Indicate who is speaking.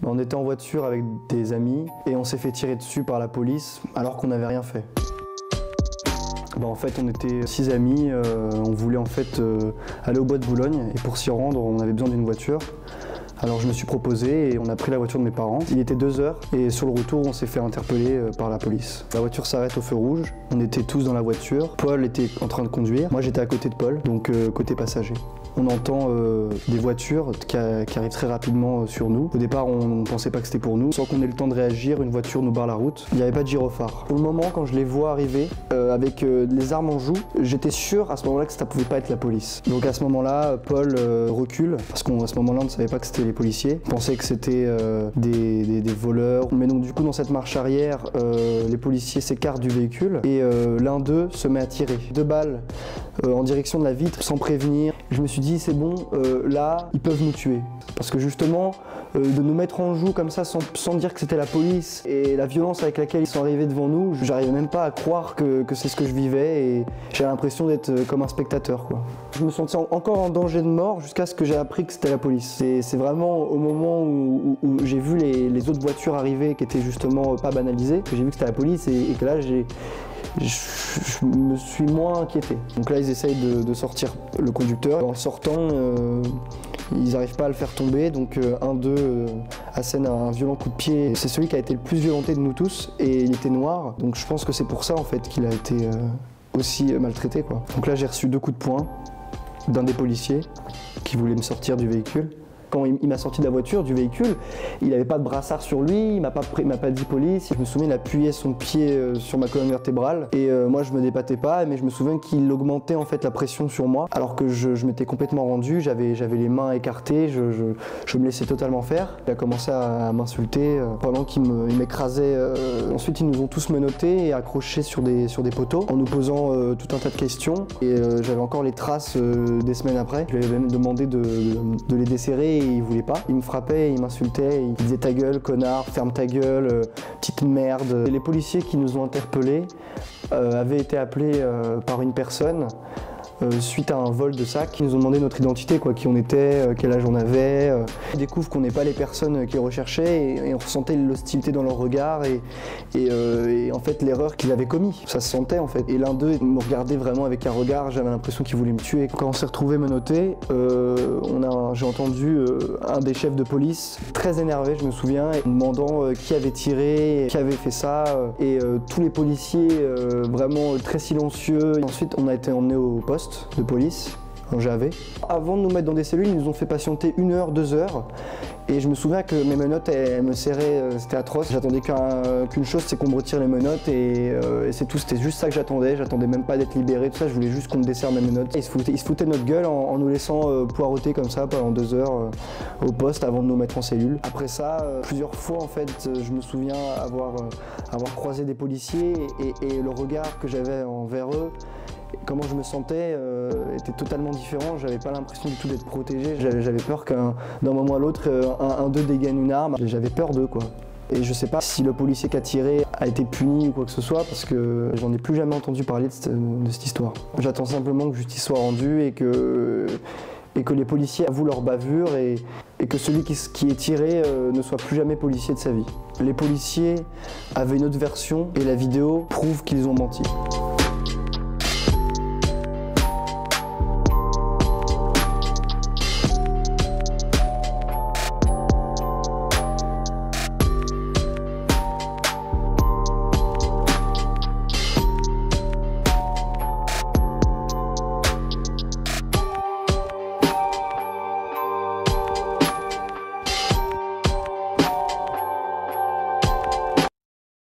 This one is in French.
Speaker 1: On était en voiture avec des amis et on s'est fait tirer dessus par la police alors qu'on n'avait rien fait. En fait, on était 6 amis, on voulait en fait aller au bois de Boulogne et pour s'y rendre, on avait besoin d'une voiture. Alors je me suis proposé et on a pris la voiture de mes parents. Il était 2 heures et sur le retour, on s'est fait interpeller par la police. La voiture s'arrête au feu rouge, on était tous dans la voiture. Paul était en train de conduire, moi j'étais à côté de Paul, donc côté passager. On entend des voitures qui arrivent très rapidement sur nous. Au départ, on ne pensait pas que c'était pour nous. Sans qu'on ait le temps de réagir, une voiture nous barre la route. Il n'y avait pas de gyrophare. Au moment, quand je les vois arriver, avec les armes en joue, j'étais sûr à ce moment-là que ça ne pouvait pas être la police. Donc à ce moment-là, Paul recule, parce qu'à ce moment-là, on ne savait pas que c'était les policiers. On pensait que c'était des voleurs. Mais donc du coup, dans cette marche arrière, les policiers s'écartent du véhicule et l'un d'eux se met à tirer 2 balles en direction de la vitre sans prévenir. Je me suis dit c'est bon, là ils peuvent nous tuer. Parce que justement, de nous mettre en joue comme ça sans dire que c'était la police et la violence avec laquelle ils sont arrivés devant nous, j'arrivais même pas à croire que c'est ce que je vivais et j'avais l'impression d'être comme un spectateur, quoi. Je me sentais encore en danger de mort jusqu'à ce que j'ai appris que c'était la police. C'est vraiment au moment où j'ai vu les autres voitures arriver qui étaient justement pas banalisées, que j'ai vu que c'était la police et que là je me suis moins inquiété. Donc là ils essayent de sortir le conducteur. En sortant, ils n'arrivent pas à le faire tomber, donc un d'eux assène un violent coup de pied. C'est celui qui a été le plus violenté de nous tous et il était noir, donc je pense que c'est pour ça en fait qu'il a été aussi maltraité, quoi. Donc là j'ai reçu 2 coups de poing d'un des policiers qui voulait me sortir du véhicule. Quand il m'a sorti de la voiture, du véhicule, il n'avait pas de brassard sur lui, il m'a pas dit police. Je me souviens, il appuyait son pied sur ma colonne vertébrale et moi je me débattais pas, mais je me souviens qu'il augmentait en fait la pression sur moi alors que je m'étais complètement rendu, j'avais les mains écartées, je me laissais totalement faire. Il a commencé à m'insulter pendant qu'il m'écrasait. Ensuite ils nous ont tous menottés et accrochés sur des poteaux en nous posant tout un tas de questions et j'avais encore les traces des semaines après. Je lui avais même demandé de les desserrer. Et il voulait pas. Il me frappait, il m'insultait, il disait ta gueule, connard, ferme ta gueule, petite merde. Les policiers qui nous ont interpellés avaient été appelés par une personne suite à un vol de sac. Ils nous ont demandé notre identité, quoi, qui on était, quel âge on avait. Ils découvrent qu'on n'est pas les personnes qu'ils recherchaient et on ressentait l'hostilité dans leur regard et en fait l'erreur qu'ils avaient commis. Ça se sentait en fait. Et l'un d'eux me regardait vraiment avec un regard, j'avais l'impression qu'il voulait me tuer. Quand on s'est retrouvés menottés, j'ai entendu un des chefs de police très énervé, je me souviens, me demandant qui avait tiré, qui avait fait ça. Et tous les policiers vraiment très silencieux. Ensuite on a été emmenés au poste de police en JAV. Avant de nous mettre dans des cellules, ils nous ont fait patienter 1 heure, 2 heures. Et je me souviens que mes menottes, elles me serraient, c'était atroce. J'attendais qu'une chose, c'est qu'on me retire les menottes et c'est tout. C'était juste ça que j'attendais. J'attendais même pas d'être libéré, tout ça. Je voulais juste qu'on me desserre mes menottes. Ils se foutaient de notre gueule en nous laissant poireauter comme ça pendant 2 heures au poste avant de nous mettre en cellule. Après ça, plusieurs fois en fait, je me souviens avoir croisé des policiers et le regard que j'avais envers eux. Comment je me sentais était totalement différent, j'avais pas l'impression du tout d'être protégé. J'avais peur d'un moment à l'autre, un d'eux dégaine une arme. J'avais peur d'eux, quoi. Et je sais pas si le policier qui a tiré a été puni ou quoi que ce soit parce que j'en ai plus jamais entendu parler de cette histoire. J'attends simplement que justice soit rendue et que les policiers avouent leur bavure et que celui qui est tiré ne soit plus jamais policier de sa vie. Les policiers avaient une autre version et la vidéo prouve qu'ils ont menti.